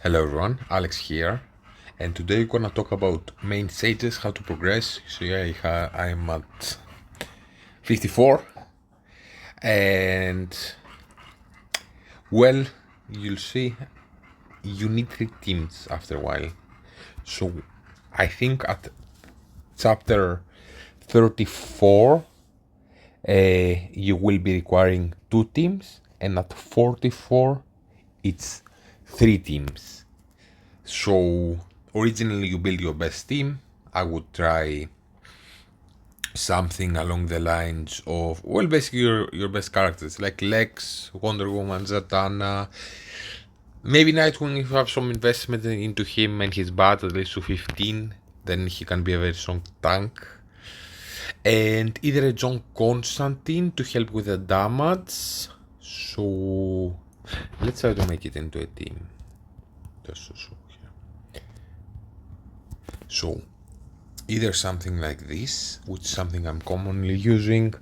Hello everyone, Alex here, and today we're gonna talk about main stages, how to progress. So yeah, I'm at 54, and well, you'll see you need 3 teams after a while. So I think at chapter 34, you will be requiring 2 teams, and at 44, it's 3 teams. So originally you build your best team. I would try something along the lines of, well, basically your best characters like Lex, Wonder Woman, Zatanna, maybe Nightwing if you have some investment into him and his bat at least to 15, then he can be a very strong tank. And either a John Constantine to help with the damage. So let's try to make it into a team. Just to show here. So either something like this, which is something I'm commonly using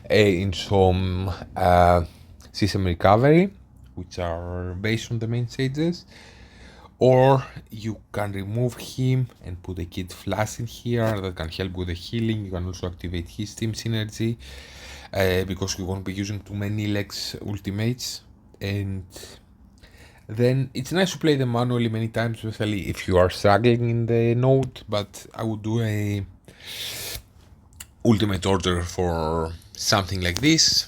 in some system recovery, which are based on the main stages, or you can remove him and put a Kid Flash in here that can help with the healing. You can also activate his team synergy because we won't be using too many Lex ultimates, and then it's nice to play them manually many times, especially if you are struggling in the node, but I would do a ultimate order for something like this.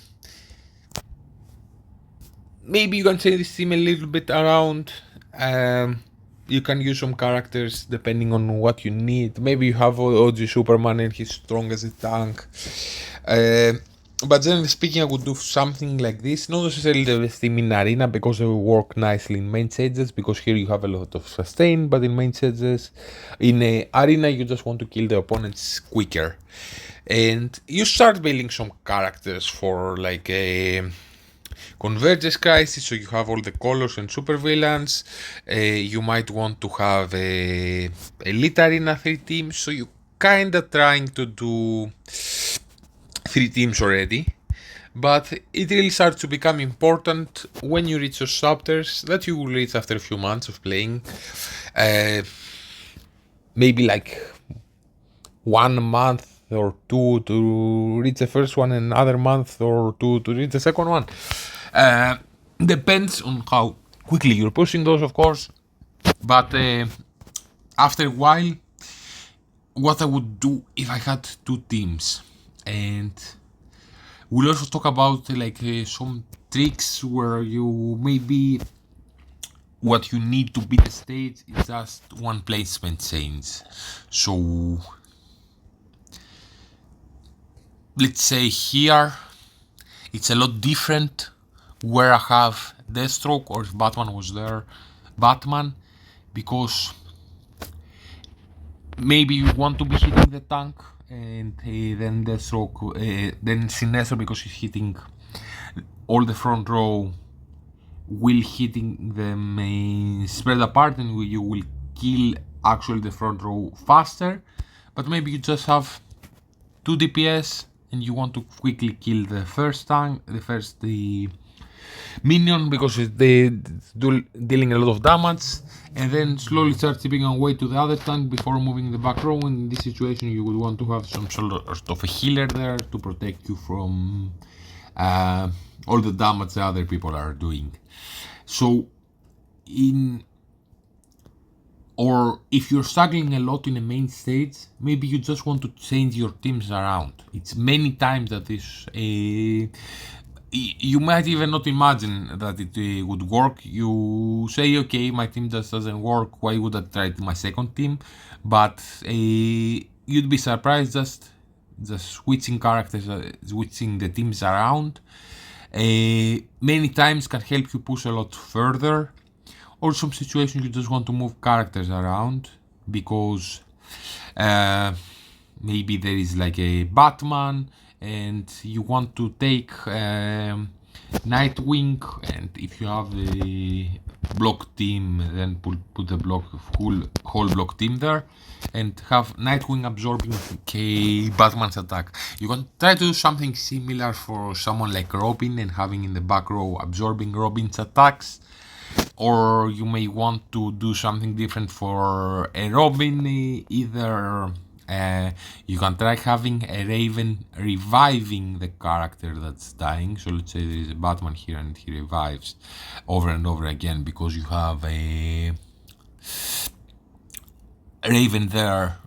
Maybe you can change this team a little bit around. You can use some characters depending on what you need. Maybe you have OG Superman and he's strong as a tank. But generally speaking, I would do something like this. Not necessarily the best team in Arena because they will work nicely in main stages, because here you have a lot of sustain, but in main stages, in Arena, you just want to kill the opponents quicker. And you start building some characters for like a Convergence Crisis, so you have all the colors and supervillains. You might want to have a Elite Arena 3 teams, so you kinda trying to do 3 teams already. But it really starts to become important when you reach those chapters that you will reach after a few months of playing. Maybe like 1 month or 2 to reach the first one, and another month or 2 to reach the second one. Depends on how quickly you're pushing those, of course. But after a while, what I would do if I had 2 teams, and we'll also talk about like some tricks where you maybe what you need to beat the stage is just one placement change. So let's say here it's a lot different where I have Deathstroke, or if Batman was there, Batman, because maybe you want to be hitting the tank, and then Deathstroke, then Sinestro, because he's hitting all the front row, will hitting them spread apart, and you will kill actually the front row faster. But maybe you just have 2 DPS and you want to quickly kill the first tank, the minion, because it's dealing a lot of damage, and then slowly start chipping away to the other tank before moving the back row. In this situation, you would want to have some sort of a healer there to protect you from all the damage the other people are doing. So or if you're struggling a lot in a main stage, maybe you just want to change your teams around. It's many times that this you might even not imagine that it would work. You say, okay, my team just doesn't work, why would I try my second team? But you'd be surprised, just switching characters, switching the teams around many times can help you push a lot further. Or some situations you just want to move characters around because maybe there is like a Batman and you want to take Nightwing, and if you have the block team, then put the whole block team there and have Nightwing absorbing Batman's attack. You can try to do something similar for someone like Robin and having in the back row absorbing Robin's attacks. or you may want to do something different for a Robin. Either you can try having a Raven reviving the character that's dying. So let's say there is a Batman here and he revives over and over again because you have a Raven there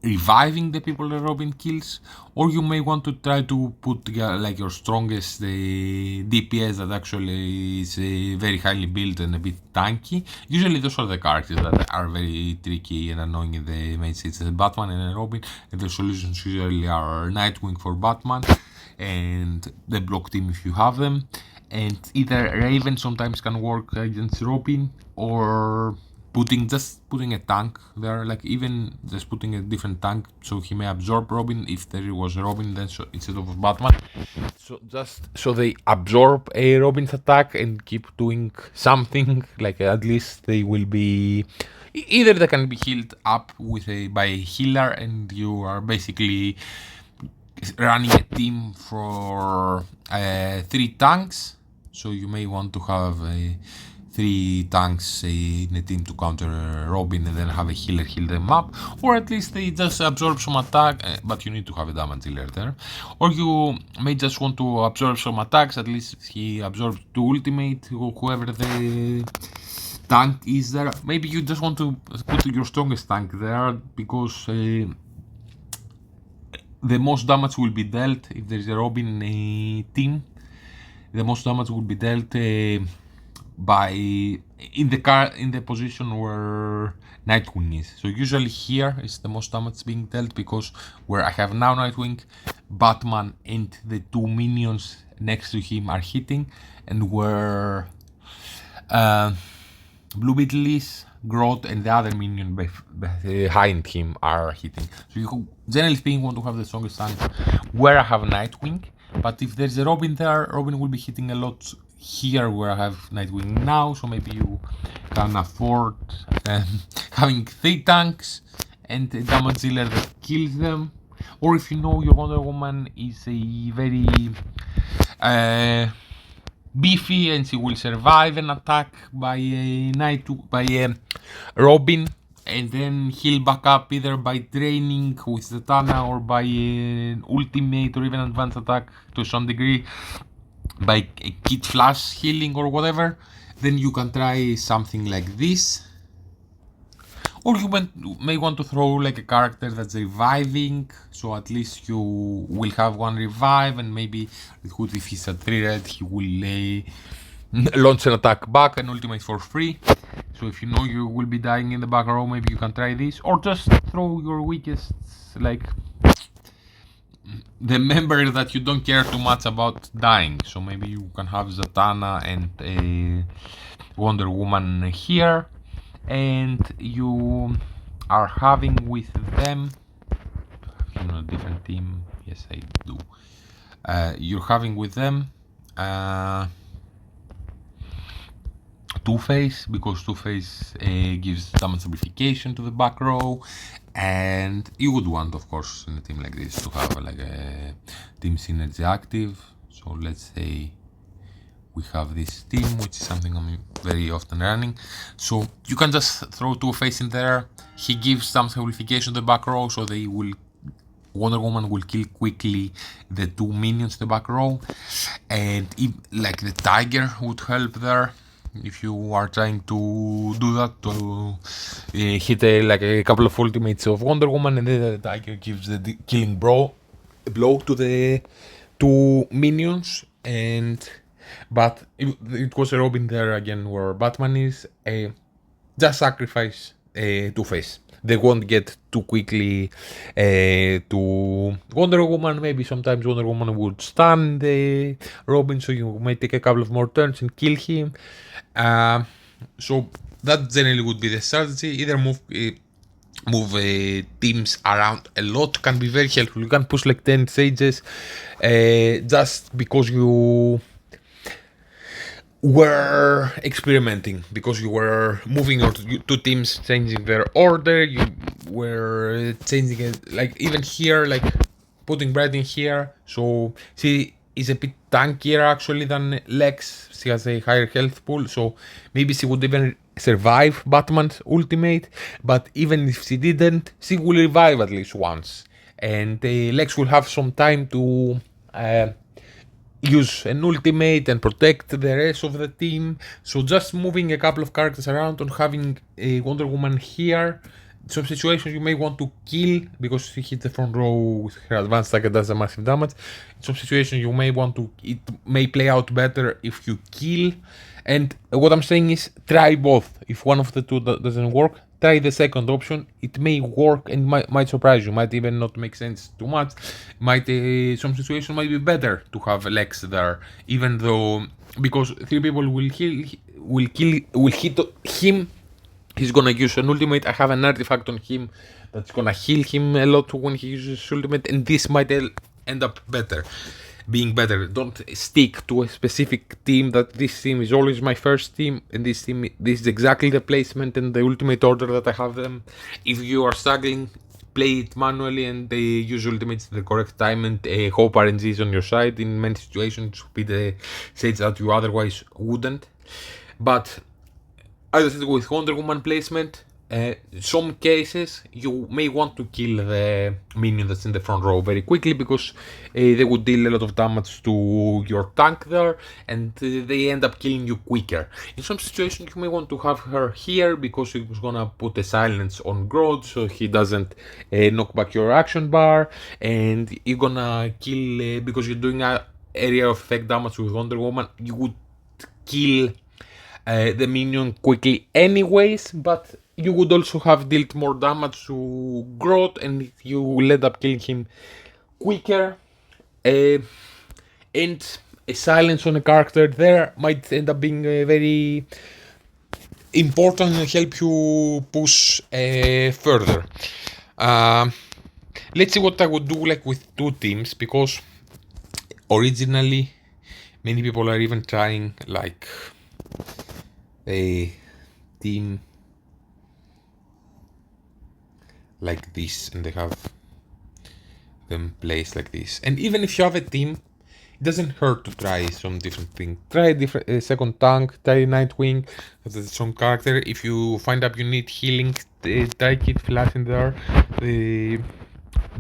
reviving the people that Robin kills, or you may want to try to put together like your strongest DPS that actually is very highly built and a bit tanky. Usually those are the characters that are very tricky and annoying in the main seats, Batman and Robin, and the solutions usually are Nightwing for Batman and the block team if you have them, and either Raven sometimes can work against Robin, or putting a tank there, like even just putting a different tank so he may absorb Robin if there was Robin then instead of Batman. So just so they absorb a Robin's attack and keep doing something, like at least they will be either they can be healed up with by a healer and you are basically running a team for 3 tanks. So you may want to have 3 tanks in a team to counter Robin and then have a healer heal them up, or at least they just absorb some attack, but you need to have a damage dealer there. Or you may just want to absorb some attacks, at least he absorbs 2 ultimate, whoever the tank is there. Maybe you just want to put your strongest tank there because the most damage will be dealt if there is a Robin team. The most damage will be dealt by in the position where Nightwing is. So usually here is the most damage being dealt because where I have now Nightwing, Batman and the 2 minions next to him are hitting, and where Blue Beetle is, Grodd and the other minion behind him are hitting. So you generally speaking want to have the strongest tank where I have Nightwing, but if there's a Robin there, Robin will be hitting a lot here where I have Nightwing now, so maybe you can afford having 3 tanks and a damage dealer that kills them. Or if you know your Wonder Woman is a very beefy and she will survive an attack by a Robin and then heal back up either by training with Zatanna or by an ultimate or even advanced attack to some degree by a Kid Flash healing or whatever, then you can try something like this. Or you may want to throw like a character that's reviving, so at least you will have 1 revive, and maybe if he's a 3-red, he will launch an attack back and ultimate for free. So if you know you will be dying in the back row, maybe you can try this, or just throw your weakest, like the member that you don't care too much about dying. So maybe you can have Zatanna and a Wonder Woman here, and you are having with them, a different team, yes I do, you're having with them Two-Face, because Two-Face gives damage amplification to the back row, and you would want, of course, in a team like this to have like a team synergy active. So let's say we have this team, which is something I'm very often running. So you can just throw Two-Face in there. He gives damage amplification to the back row, so they will Wonder Woman will kill quickly the 2 minions in the back row, and like the Tiger would help there if you are trying to do that, to hit like a couple of ultimates of Wonder Woman, and then the Tiger gives the killing blow to the 2 minions. But it was a Robin there again where Batman is, just sacrifice Two-Face. They won't get too quickly to Wonder Woman. Maybe sometimes Wonder Woman would stun the Robin, so you may take a couple of more turns and kill him. So that generally would be the strategy. Either move teams around a lot can be very helpful. You can push like 10 stages just because you were experimenting, because you were moving your 2 teams, changing their order, you were changing it, like even here, like putting Brad in here. So see, is a bit tankier actually than Lex. She has a higher health pool, so maybe she would even survive Batman's ultimate. But even if she didn't, she will revive at least once, and Lex will have some time to use an ultimate and protect the rest of the team. So just moving a couple of characters around and having a Wonder Woman here. Some situations you may want to kill because she hit the front row with her advanced attack and does a massive damage. In some situations you may want to, it may play out better if you kill. And what I'm saying is try both. If one of the two doesn't work, try the second option. It may work and might surprise you. Might even not make sense too much. Might some situation might be better to have Lex there, even though because three people will hit him. He's gonna use an ultimate. I have an artifact on him that's gonna heal him a lot when he uses ultimate, and this might end up being better. Don't stick to a specific team. That this team is always my first team, and this is exactly the placement and the ultimate order that I have them. If you are struggling, play it manually and use ultimates at the correct time, and hope RNG is on your side. In many situations, be the stage that you otherwise wouldn't. But as I said, with Wonder Woman placement, some cases you may want to kill the minion that's in the front row very quickly because they would deal a lot of damage to your tank there, and they end up killing you quicker. In some situations you may want to have her here because it was gonna put a silence on Grodd so he doesn't knock back your action bar, and you're gonna kill because you're doing a area of effect damage with Wonder Woman. You would kill the minion quickly anyways, but you would also have dealt more damage to Grodd and you will end up killing him quicker. And a silence on a character there might end up being very important and help you push further. Let's see what I would do like with two teams, because originally many people are even trying like a team like this, and they have them placed like this. And even if you have a team, it doesn't hurt to try some different thing. Try a different second tank, try Nightwing as a strong character. If you find out you need healing, try Kid Flash in there.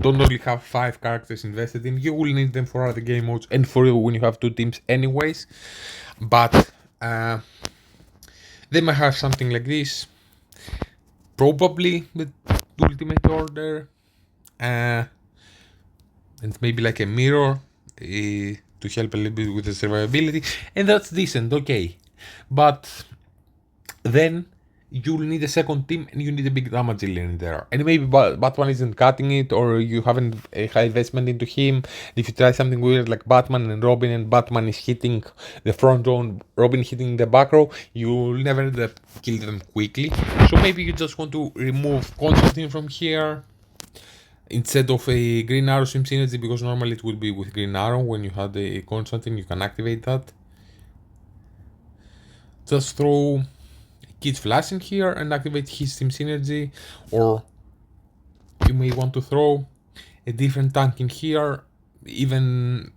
Don't only have 5 characters invested in. You will need them for other game modes and for when you have 2 teams anyways. But they might have something like this, probably with ultimate order, and maybe like a mirror to help a little bit with the survivability, and that's decent, okay. But then you'll need a second team and you need a big damage dealer in there, and maybe Batman isn't cutting it, or you haven't a high investment into him. If you try something weird like Batman and Robin, and Batman is hitting the front row, Robin hitting the back row, you'll never end up killing them quickly. So maybe you just want to remove Constantine from here instead of a Green Arrow Sim Synergy, because normally it would be with Green Arrow. When you had a Constantine, you can activate that. Just throw Kid Flash in here and activate his Team Synergy, or you may want to throw a different tank in here, even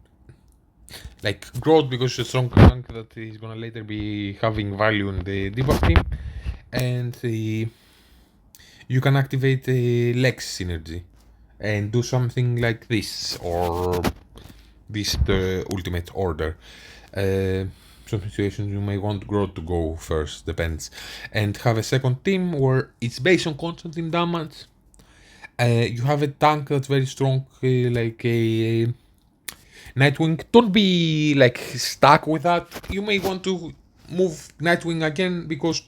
like Grodd, because it's a strong tank that is gonna later be having value in the debuff team, and you can activate a Lex Synergy and do something like this, or this the ultimate order. Some situations you may want Grodd to go first, depends, and have a second team where it's based on constant damage. You have a tank that's very strong, like a Nightwing. Don't be like stuck with that. You may want to move Nightwing again because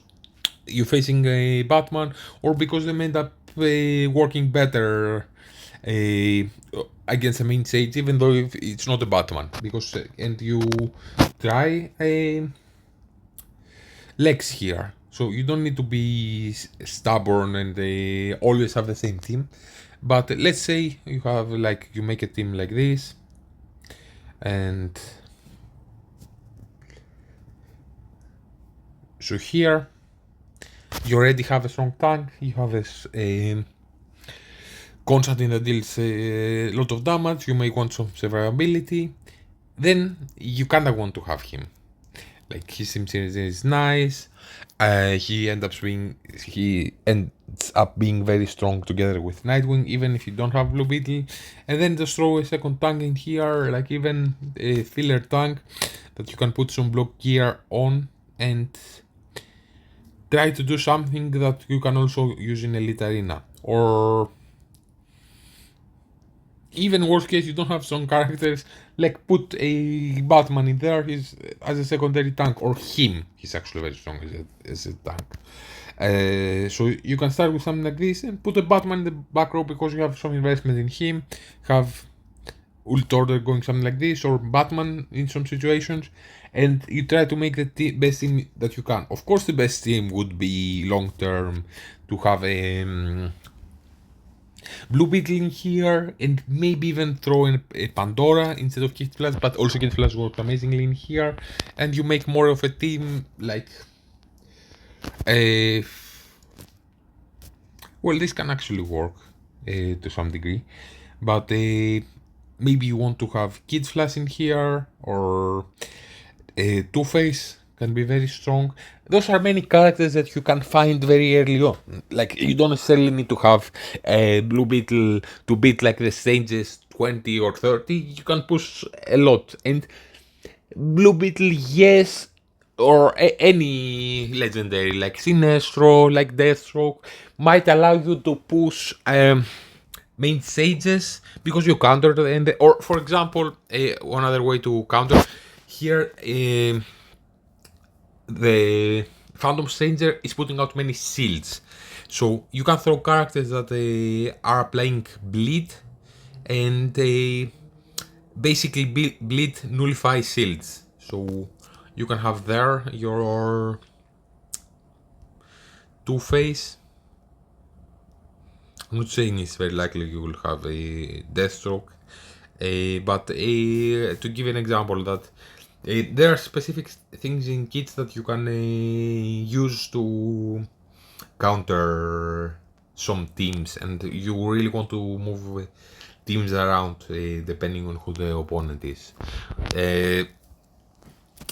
you're facing a Batman, or because they may end up working better against a main stage, even though if it's not a Batman, because and you try a Lex here, so you don't need to be stubborn and always have the same team. But let's say you have like you make a team like this, and so here you already have a strong tank. You have a Constantine that deals a lot of damage. You may want some survivability, then you kinda want to have him. Like his sim series is nice. He ends up being very strong together with Nightwing, even if you don't have Blue Beetle. And then just throw a second tank in here, like even a filler tank that you can put some block gear on and try to do something that you can also use in Elite Arena. Or even worst case, you don't have some characters, like put a Batman in there, he's as a secondary tank, or him, he's actually very strong as a tank. So you can start with something like this and put a Batman in the back row because you have some investment in him, have Ult Order going something like this, or Batman in some situations, and you try to make the best team that you can. Of course, the best team would be long term to have a Blue Beetle in here, and maybe even throw in a Pandora instead of Kid Flash, but also Kid Flash works amazingly in here, and you make more of a team like a. Well, this can actually work to some degree, but maybe you want to have Kid Flash in here, or Two-Face can be very strong. Those are many characters that you can find very early on. Like, you don't necessarily need to have a Blue Beetle to beat like the stages 20 or 30. You can push a lot. And Blue Beetle, yes, or any legendary like Sinestro, like Deathstroke, might allow you to push main sages because you counter the end. Or for example, one other way to counter here, the Phantom Stranger is putting out many shields, so you can throw characters that are applying bleed, and they basically bleed nullify shields. So you can have there your Two-Face. I'm not saying it's very likely you will have a Deathstroke, but to give an example, that there are specific things in kits that you can use to counter some teams, and you really want to move teams around depending on who the opponent is.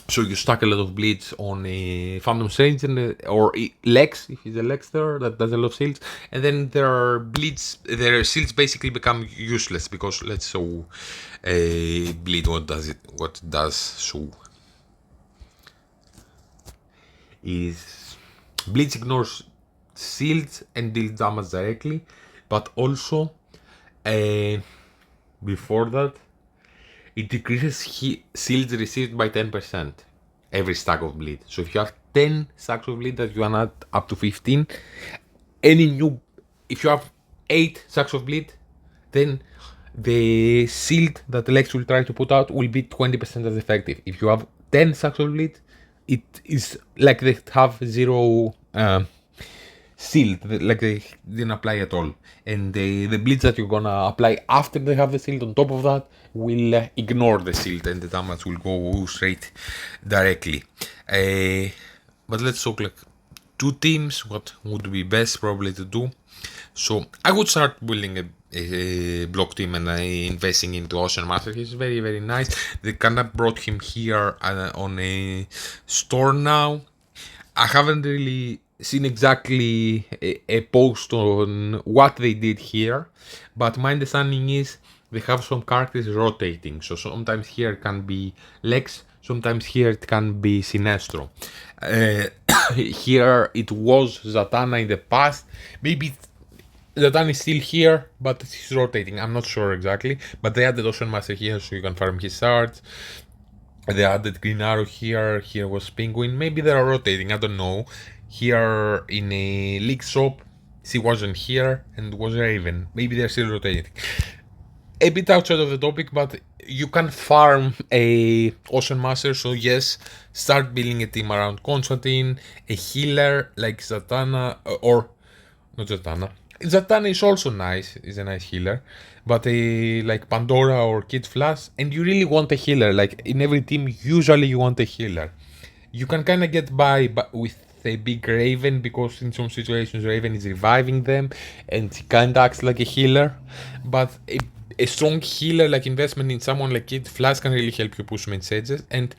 So you stack a lot of bleeds on a Phantom Strange or Lex, if he's a Lex there, that does a lot of shields. And then there are bleeds, their shields basically become useless because let's show bleed what it does. So is bleeds ignores shields and deals damage directly, but also before that it decreases shields received by 10% every stack of bleed. So if you have 10 stacks of bleed that you can add up to 15, if you have 8 stacks of bleed, then the shield that Lex will try to put out will be 20% as effective. If you have 10 stacks of bleed, it is like they have zero shield, like they didn't apply at all. And the bleeds that you're gonna apply after they have the shield on top of that will ignore the shield, and the damage will go straight directly. But let's talk like two teams, what would be best probably to do. So I would start building a block team and investing into Ocean Master. He's very, very nice. They kinda brought him here on a store now. I haven't really seen exactly a post on what they did here, but my understanding is they have some characters rotating. So sometimes here it can be Lex, sometimes here it can be Sinestro. Here it was Zatanna in the past. Maybe Zatanna is still here, but he's rotating. I'm not sure exactly. But they added Ocean Master here so you can farm his shards. They added Green Arrow here. Here was Penguin. Maybe they are rotating. I don't know. Here in a league shop, she wasn't here and was Raven. Maybe they're still rotating. A bit outside of the topic, but you can farm a Ocean Master. So yes, start building a team around Constantine, a healer like Zatanna, or not Zatanna. Zatanna is also nice, is a nice healer, but like Pandora or Kid Flash, and you really want a healer. Like in every team, usually you want a healer. You can kind of get by with a big Raven because in some situations Raven is reviving them and he kind of acts like a healer, but a strong healer, like investment in someone like Kid Flash, can really help you push main stages. And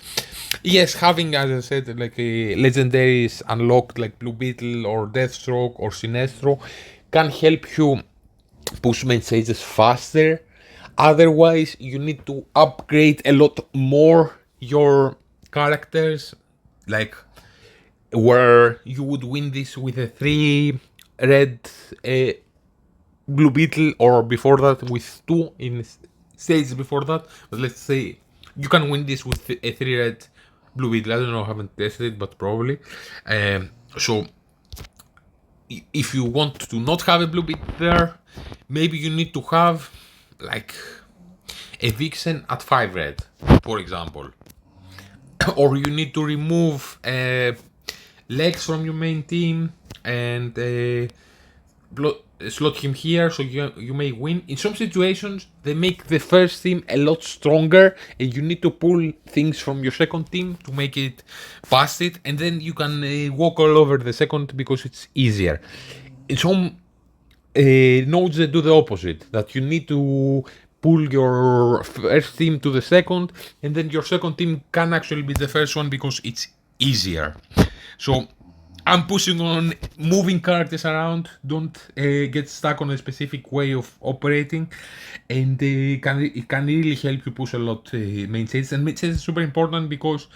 yes, having, as I said, like a legendaries unlocked like Blue Beetle or Deathstroke or Sinestro can help you push main stages faster. Otherwise, you need to upgrade a lot more your characters, like where you would win this with a 3 red Blue Beetle, or before that with 2 in stages before that. But let's say you can win this with a 3 red Blue Beetle. I don't know, I haven't tested it, but probably. So if you want to not have a Blue Beetle there, maybe you need to have like a Vixen at 5 red, for example. Or you need to remove legs from your main team and slot him here, so you may win. In some situations, they make the first team a lot stronger, and you need to pull things from your second team to make it past it, and then you can walk all over the second because it's easier. In some nodes, they do the opposite, that you need to pull your first team to the second, and then your second team can actually be the first one because it's easier. So I'm pushing on moving characters around. Don't get stuck on a specific way of operating, and it can really help you push a lot main stages. And main stages is super important because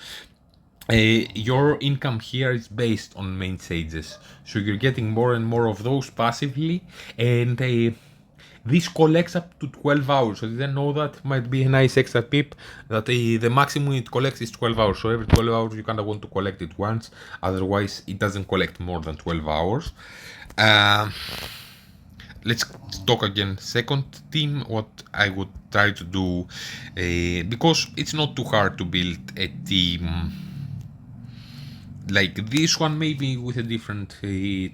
your income here is based on main stages, so you're getting more and more of those passively, and this collects up to 12 hours. So I didn't know that. Might be a nice extra tip that the maximum it collects is 12 hours. So every 12 hours you kind of want to collect it once. Otherwise it doesn't collect more than 12 hours. Let's talk again. Second team, what I would try to do, because it's not too hard to build a team like this one, maybe with a different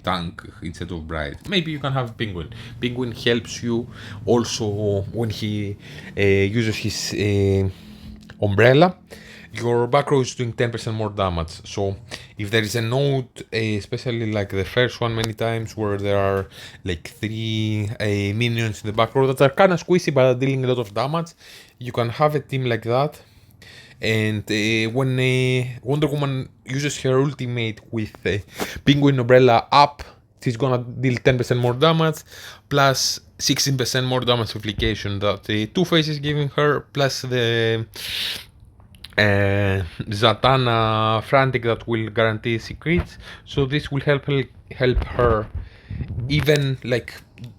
tank instead of Bright. Maybe you can have Penguin. Penguin helps you also when he uses his umbrella. Your back row is doing 10% more damage. So if there is a node, especially like the first one many times, where there are like 3 minions in the back row that are kind of squishy but are dealing a lot of damage, you can have a team like that. And when Wonder Woman uses her ultimate with Penguin Umbrella up, she's gonna deal 10% more damage, plus 16% more damage application that Two-Face is giving her, plus the Zatanna Frantic that will guarantee secrets. So this will help her even like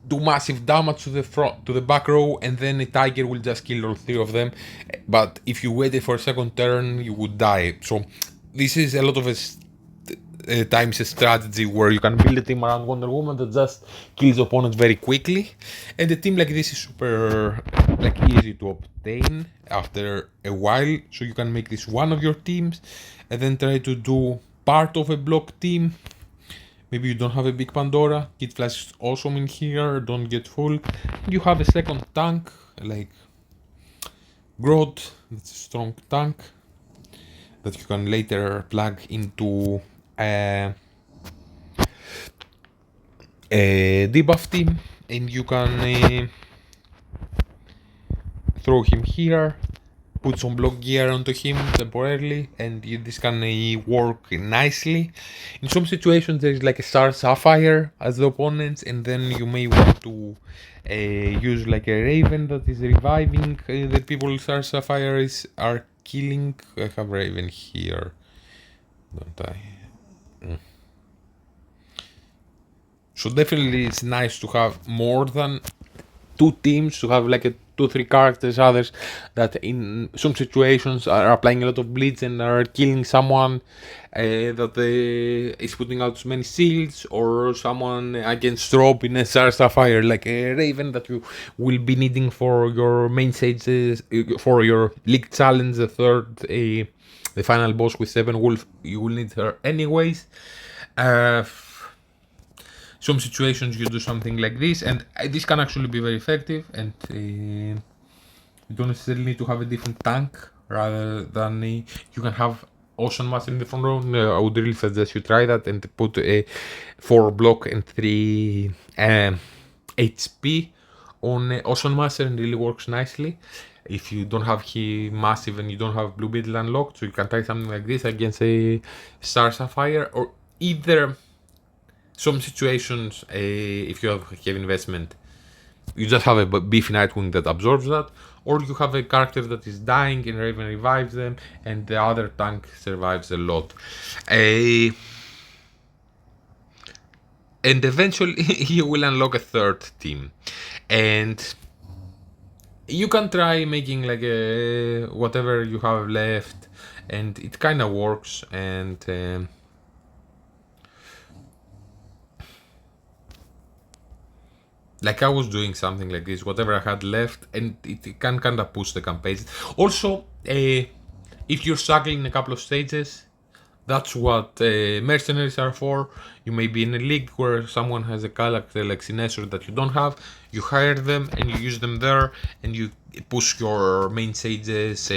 do massive damage to the front, to the back row, and then a tiger will just kill all 3 of them. But if you waited for a second turn, you would die. So this is a lot of times a strategy where you can build a team around Wonder Woman that just kills opponents very quickly, and a team like this is super like easy to obtain after a while. So you can make this one of your teams, and then try to do part of a block team. Maybe you don't have a big Pandora. Kid Flash is awesome in here. Don't get full. You have a second tank like Grodd. That's a strong tank that you can later plug into a debuff team, and you can throw him here, put some block gear onto him temporarily, and this can work nicely. In some situations there is like a Star Sapphire as the opponents, and then you may want to use like a Raven that is reviving the people Star Sapphire are killing. I have Raven here, don't I? So definitely it's nice to have more than 2 teams, to have like a 2-3 characters, others that in some situations are applying a lot of blitz and are killing someone that is putting out many shields, or someone against drop in a Star Sapphire, like a Raven that you will be needing for your main stages, for your League Challenge, the third, the final boss with 7 Wolf. You will need her anyways. Some situations you do something like this, and this can actually be very effective, and you don't necessarily need to have a different tank, rather than you can have Ocean Master in the front row. I would really suggest you try that and put a 4 block and 3 HP on Ocean Master and really works nicely. If you don't have he massive and you don't have Blue Beetle unlocked, so you can try something like this against a Star Sapphire, or either some situations, if you have heavy investment, you just have a beefy Nightwing that absorbs that, or you have a character that is dying and Raven revives them, and the other tank survives a lot. And eventually you will unlock a third team, and you can try making like a whatever you have left, and it kind of works. And like I was doing something like this, whatever I had left, and it can kind of push the campaigns. Also, if you're struggling in a couple of stages, that's what mercenaries are for. You may be in a league where someone has a character like Sinestro that you don't have. You hire them and you use them there, and you push your main sages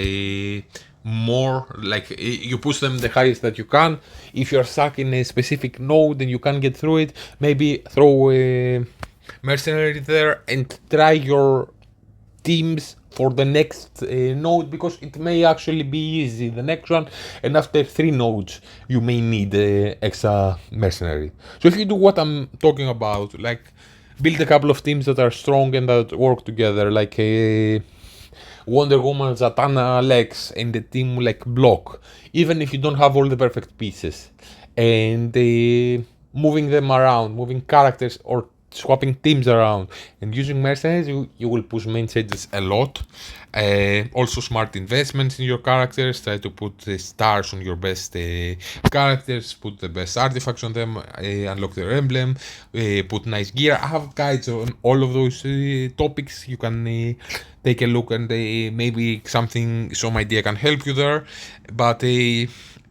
more. Like you push them the highest that you can. If you're stuck in a specific node and you can't get through it, maybe throw a mercenary there and try your teams for the next node, because it may actually be easy the next one, and after 3 nodes you may need extra mercenary. So if you do what I'm talking about, like build a couple of teams that are strong and that work together, like a Wonder Woman, Zatanna, Lex, and the team like block, even if you don't have all the perfect pieces, and moving them around, moving characters or swapping teams around and using mercenaries, you will push main stages a lot. Also smart investments in your characters, try to put the stars on your best characters, put the best artifacts on them, unlock their emblem, put nice gear. I have guides on all of those topics. You can take a look, and maybe some idea can help you there. But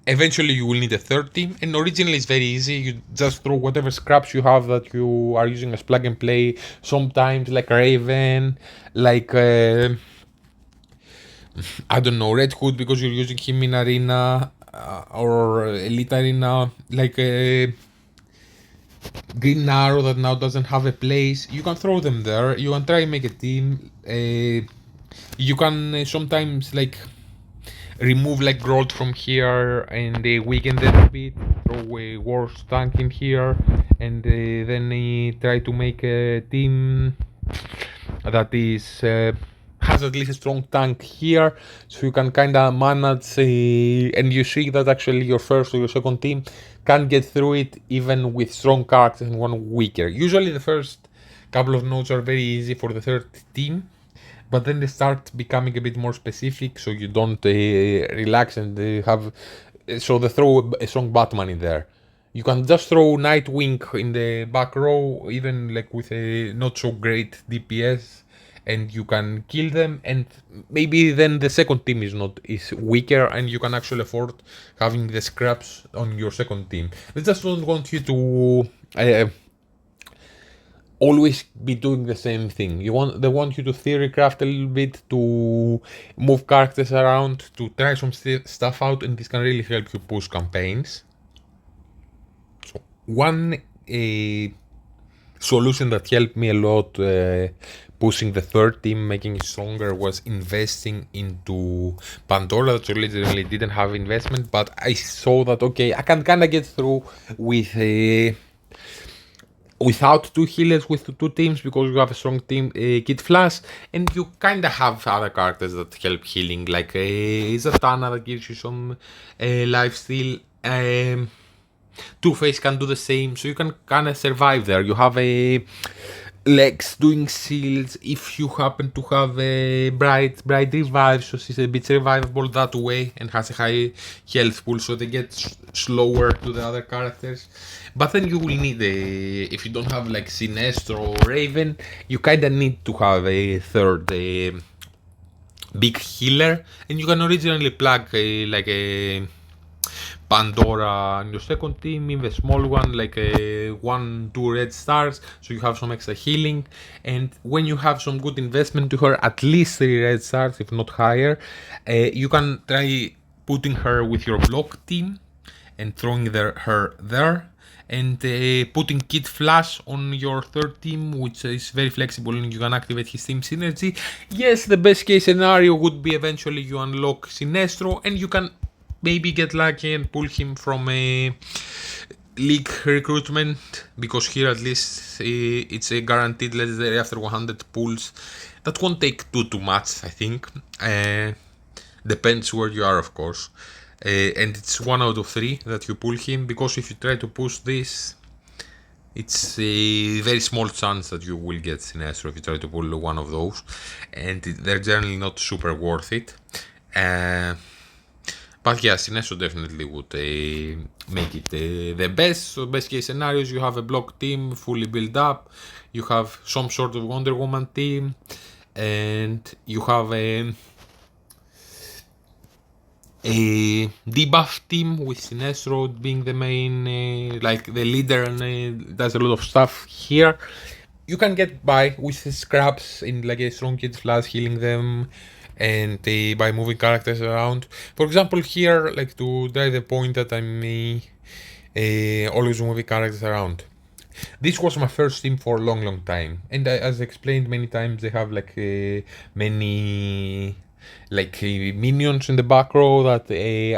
eventually you will need a third team, and originally it's very easy. You just throw whatever scraps you have that you are using as plug and play. Sometimes like Raven, like I don't know, Red Hood, because you're using him in Arena or Elite Arena, like Green Arrow that now doesn't have a place. You can throw them there. You can try and make a team. You can sometimes like remove like Grodd from here and weaken them a bit, throw a Wars tank in here, and then try to make a team that is has at least a strong tank here, so you can kind of manage, and you see that actually your first or your second team can get through it even with strong characters and one weaker. Usually the first couple of nodes are very easy for the third team, but then they start becoming a bit more specific, so you don't relax and have. So they throw a strong Batman in there. You can just throw Nightwing in the back row, even like with a not so great DPS, and you can kill them. And maybe then the second team is weaker, and you can actually afford having the scraps on your second team. They just don't want you to always be doing the same thing. They want you to theory craft a little bit, to move characters around, to try some stuff out, and this can really help you push campaigns. So one solution that helped me a lot pushing the third team, making it stronger, was investing into Pandora, that originally didn't have investment, but I saw that okay, I can kind of get through with without 2 healers with 2 teams, because you have a strong team, Kid Flash, and you kind of have other characters that help healing, like Zatanna that gives you some life steal. Two-Face can do the same, so you can kind of survive there. You have a Lex doing seals. If you happen to have a bright revive, so she's a bit survivable that way and has a high health pool, so they get slower to the other characters. But then you will need if you don't have like Sinestro or Raven, you kinda need to have a third big healer, and you can originally plug like a Pandora on your second team, in the small one, like 1-2 red stars, so you have some extra healing. And when you have some good investment to her, at least 3 red stars, if not higher, you can try putting her with your block team and throwing her there. and putting Kid Flash on your third team, which is very flexible and you can activate his team synergy. Yes, the best case scenario would be eventually you unlock Sinestro and you can maybe get lucky and pull him from a league recruitment, because here at least it's a guaranteed legendary after 100 pulls. That won't take too much, I think. Depends where you are, of course. And it's 1 out of 3 that you pull him, because if you try to push this, it's a very small chance that you will get Sinestro if you try to pull one of those, and they're generally not super worth it. But yeah, Sinestro definitely would make it the best. So best case scenarios, you have a block team fully built up, you have some sort of Wonder Woman team, and you have a debuff team with Sinestro being the main, like the leader, and does a lot of stuff here. You can get by with the scraps in like a strong Kid Flash, healing them, and by moving characters around. For example, here, like to drive the point that I'm always moving characters around. This was my first team for a long time, and as explained many times, they have like many like minions in the back row that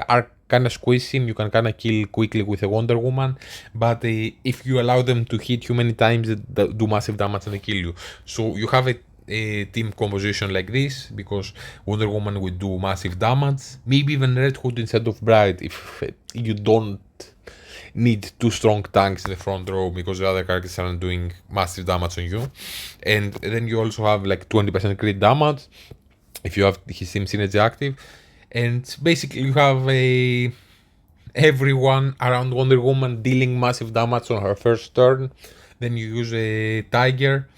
are kind of squishy. You can kind of kill quickly with a Wonder Woman, but if you allow them to hit you many times, they do massive damage and they kill you. So you have a team composition like this, because Wonder Woman will do massive damage, maybe even Red Hood instead of Bright if you don't need two strong tanks in the front row, because the other characters aren't doing massive damage on you. And then you also have like 20% crit damage if you have his team synergy active, and basically you have everyone around Wonder Woman dealing massive damage on her first turn. Then you use a Tiger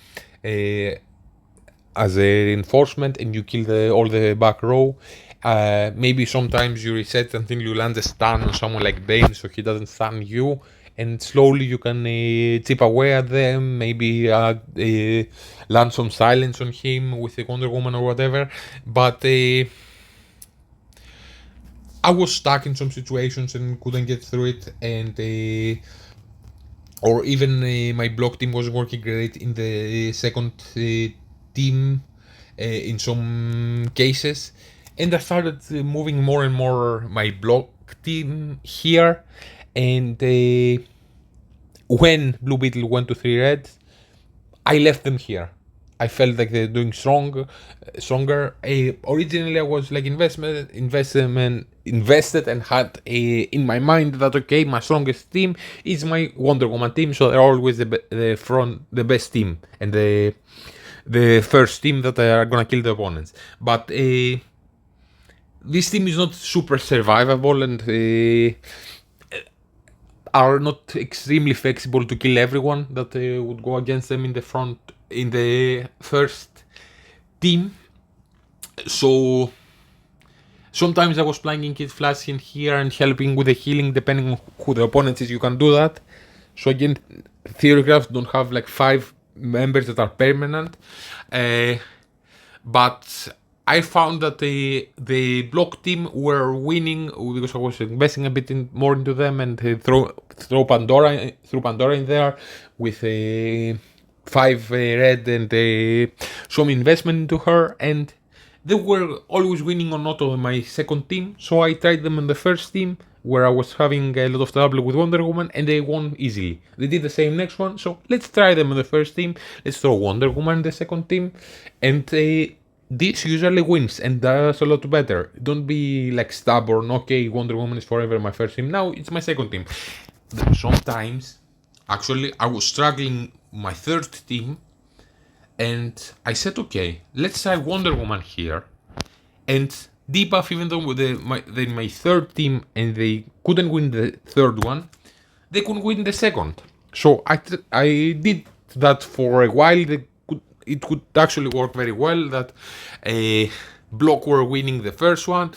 as a reinforcement and you kill all the back row. Maybe sometimes you reset until you land a stun on someone like Bane so he doesn't stun you, and slowly you can chip away at them, maybe land some silence on him with a Wonder Woman or whatever. But I was stuck in some situations and couldn't get through it, and or even my block team wasn't working great in the second team in some cases, and I started moving more and more my block team here. And when Blue Beetle went to 3 reds, I left them here. I felt like they're doing stronger. Originally, I was like invested and had in my mind that okay, my strongest team is my Wonder Woman team, so they're always the best team and the first team that are gonna kill the opponents. But this team is not super survivable and are not extremely flexible to kill everyone that would go against them in the first team. So sometimes I was playing Kid Flash in here and helping with the healing, depending on who the opponent is. You can do that. So again, Theorycrafts don't have like 5 members that are permanent, but I found that the block team were winning because I was investing a bit more into them, and throw Pandora in there with a 5 red and some investment into her, and they were always winning on auto in my second team. So I tried them in the first team where I was having a lot of trouble with Wonder Woman, and they won easily. They did the same next one, so let's try them in the first team. Let's throw Wonder Woman in the second team, and this usually wins and does a lot better. Don't be like stubborn, okay, Wonder Woman is forever my first team. Now it's my second team. Sometimes, actually, I was struggling my third team, and I said, okay, let's try Wonder Woman here, and debuff, even though my third team and they couldn't win the third one, they couldn't win the second. So I did that for a while. It could actually work very well that block were winning the first one,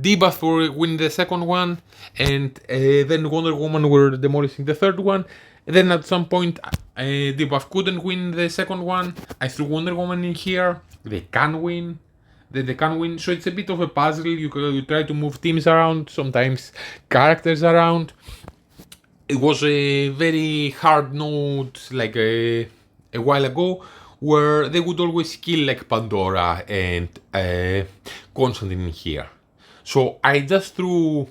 debuff were winning the second one, and then Wonder Woman were demolishing the third one. And then at some point, debuff couldn't win the second one. I threw Wonder Woman in here. They can win. They can win. So it's a bit of a puzzle. You try to move teams around, sometimes characters around. it was a very hard note like a while ago where they would always kill like Pandora and Constantine here. So I just threw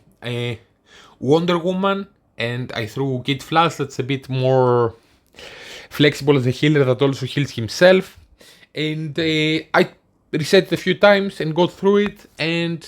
Wonder Woman and I threw Kid Flash that's a bit more flexible as a healer that also heals himself. And I reset it a few times and got through it and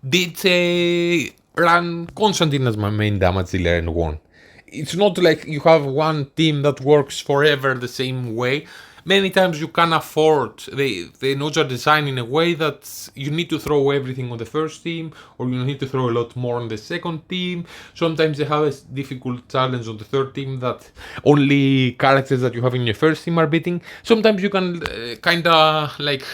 did run Constantine as my main damage dealer and won. It's not like you have one team that works forever the same way. Many times you can afford, the nodes are designed in a way that you need to throw everything on the first team, or you need to throw a lot more on the second team. Sometimes they have a difficult challenge on the third team that only characters that you have in your first team are beating. Sometimes you can kinda like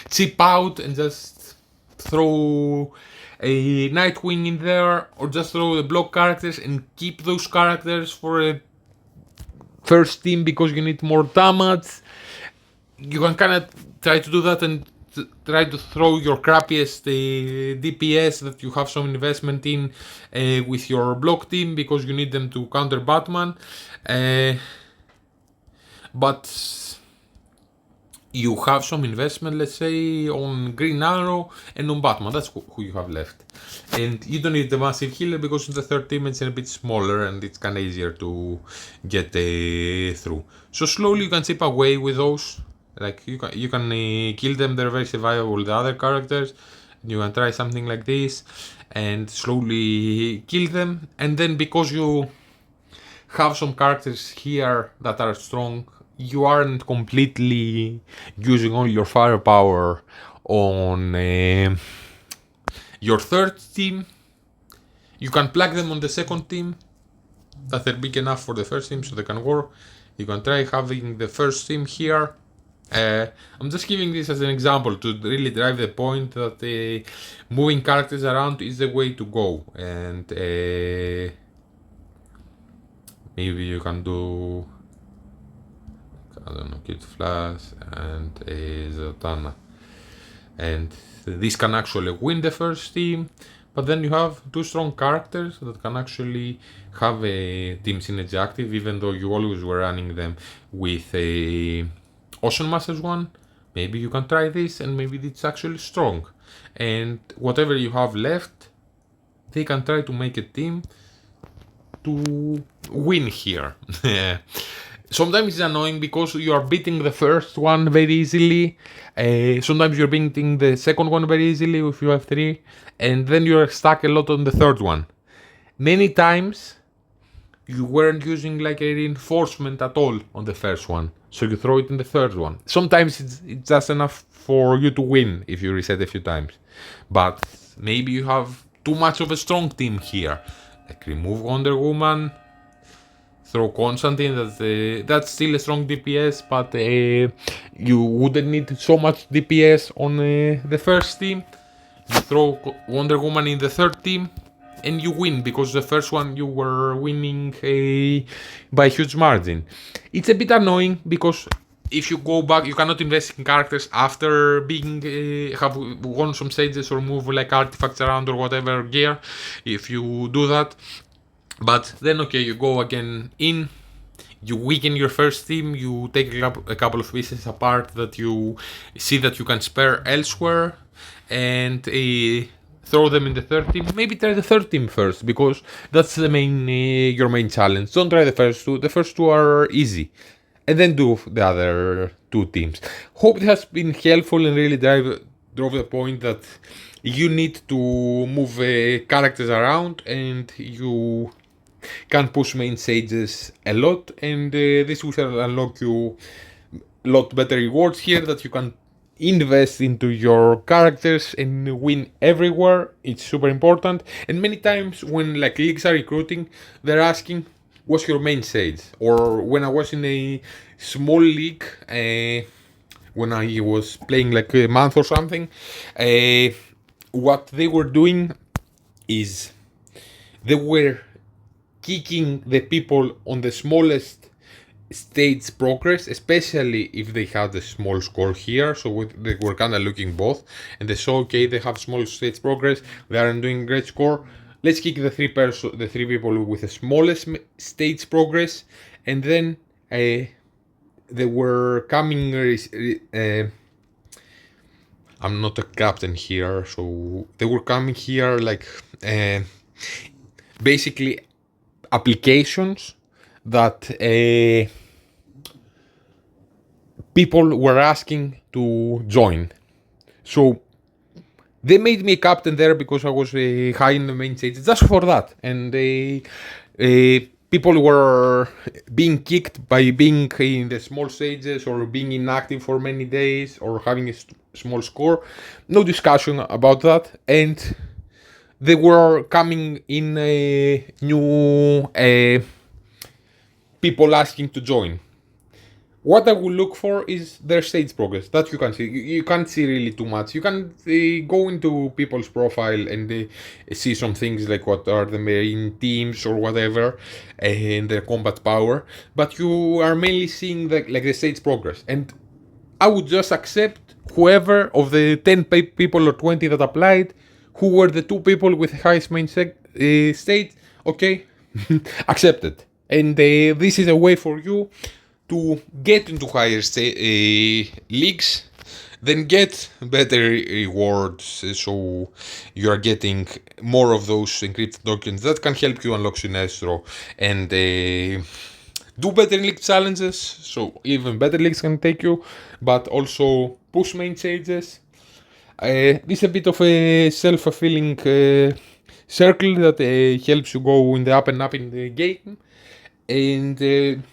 chip out and just throw a Nightwing in there, or just throw the block characters and keep those characters for a first team because you need more damage. You can kind of try to do that and try to throw your crappiest DPS that you have some investment in with your block team because you need them to counter Batman. But you have some investment, let's say, on Green Arrow and on Batman. That's who you have left. And you don't need the massive healer because the third team is a bit smaller and it's kind of easier to get through. So slowly you can chip away with those. Like you can kill them, they're very survivable, the other characters. You can try something like this and slowly kill them. And then because you have some characters here that are strong, you aren't completely using all your firepower on your third team. You can plug them on the second team that they're big enough for the first team so they can work. You can try having the first team here. I'm just giving this as an example to really drive the point that moving characters around is the way to go. And maybe you can do, I don't know, Kid Flash and Zatanna. And this can actually win the first team, but then you have two strong characters that can actually have a team synergy active, even though you always were running them with a Ocean Masters one. Maybe you can try this and maybe it's actually strong. And whatever you have left, they can try to make a team to win here. Sometimes it's annoying because you are beating the first one very easily. Sometimes you're beating the second one very easily if you have three. And then you're stuck a lot on the third one. Many times you weren't using like a reinforcement at all on the first one. So you throw it in the third one. Sometimes it's just enough for you to win if you reset a few times. But maybe you have too much of a strong team here. Like remove Wonder Woman, throw Constantine, that's still a strong DPS, but you wouldn't need so much DPS on the first team. You throw Wonder Woman in the third team and you win, because the first one you were winning by a huge margin. It's a bit annoying because if you go back, you cannot invest in characters after being have won some stages or move like artifacts around or whatever gear. If you do that, but then okay, you go again in, you weaken your first team, you take a couple of pieces apart that you see that you can spare elsewhere, and throw them in the third team. Maybe try the third team first, because that's the main your main challenge. Don't try the first two. The first two are easy, and then do the other two teams. Hope it has been helpful and really drove the point that you need to move characters around and you can push main sages a lot, and this will unlock you a lot better rewards here that you can invest into your characters and win everywhere. It's super important. And many times when like leagues are recruiting, they're asking, what's your main sage? Or when I was in a small league, when I was playing like a month or something, what they were doing is they were kicking the people on the smallest stage progress, especially if they had a small score here. So they were kind of looking both, and they saw, okay, they have small stage progress, they aren't doing great score, let's kick the three people with the smallest stage progress, and then they were coming. I'm not a captain here, so they were coming here like basically applications that people were asking to join. So they made me a captain there because I was high in the main stage just for that. And people were being kicked by being in the small stages or being inactive for many days or having a small score. No discussion about that. And they were coming in new people asking to join. What I will look for is their stage progress. That you can see. You can't see really too much. You can go into people's profile and see some things like what are the main teams or whatever, and their combat power. But you are mainly seeing the stage progress. And I would just accept whoever of the 10 people or 20 that applied, who were the 2 people with the highest main stage. Okay, accepted. And this is a way for you to get into higher leagues, then get better rewards, so you are getting more of those encrypted tokens that can help you unlock Sinestro and do better league challenges, so even better leagues can take you, but also push main stages. This is a bit of a self-fulfilling circle that helps you go in the up and up in the game, and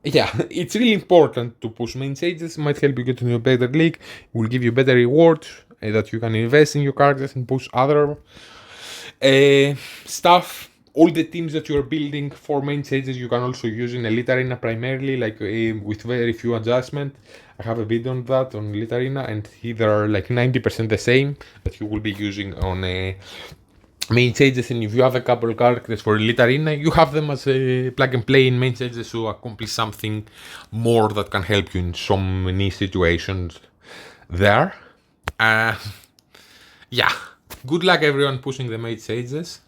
yeah, it's really important to push main stages. Might help you get into a better league. Will give you better rewards that you can invest in your characters and push other stuff. All the teams that you're building for main stages you can also use in Elite Arena primarily, like with very few adjustments. I have a video on that on Elite Arena, and they're like 90% the same that you will be using on main stages, and if you have a couple of characters for Elite Arena, you have them as a plug and play in main stages to accomplish something more that can help you in so many situations there. Yeah, good luck everyone pushing the main stages.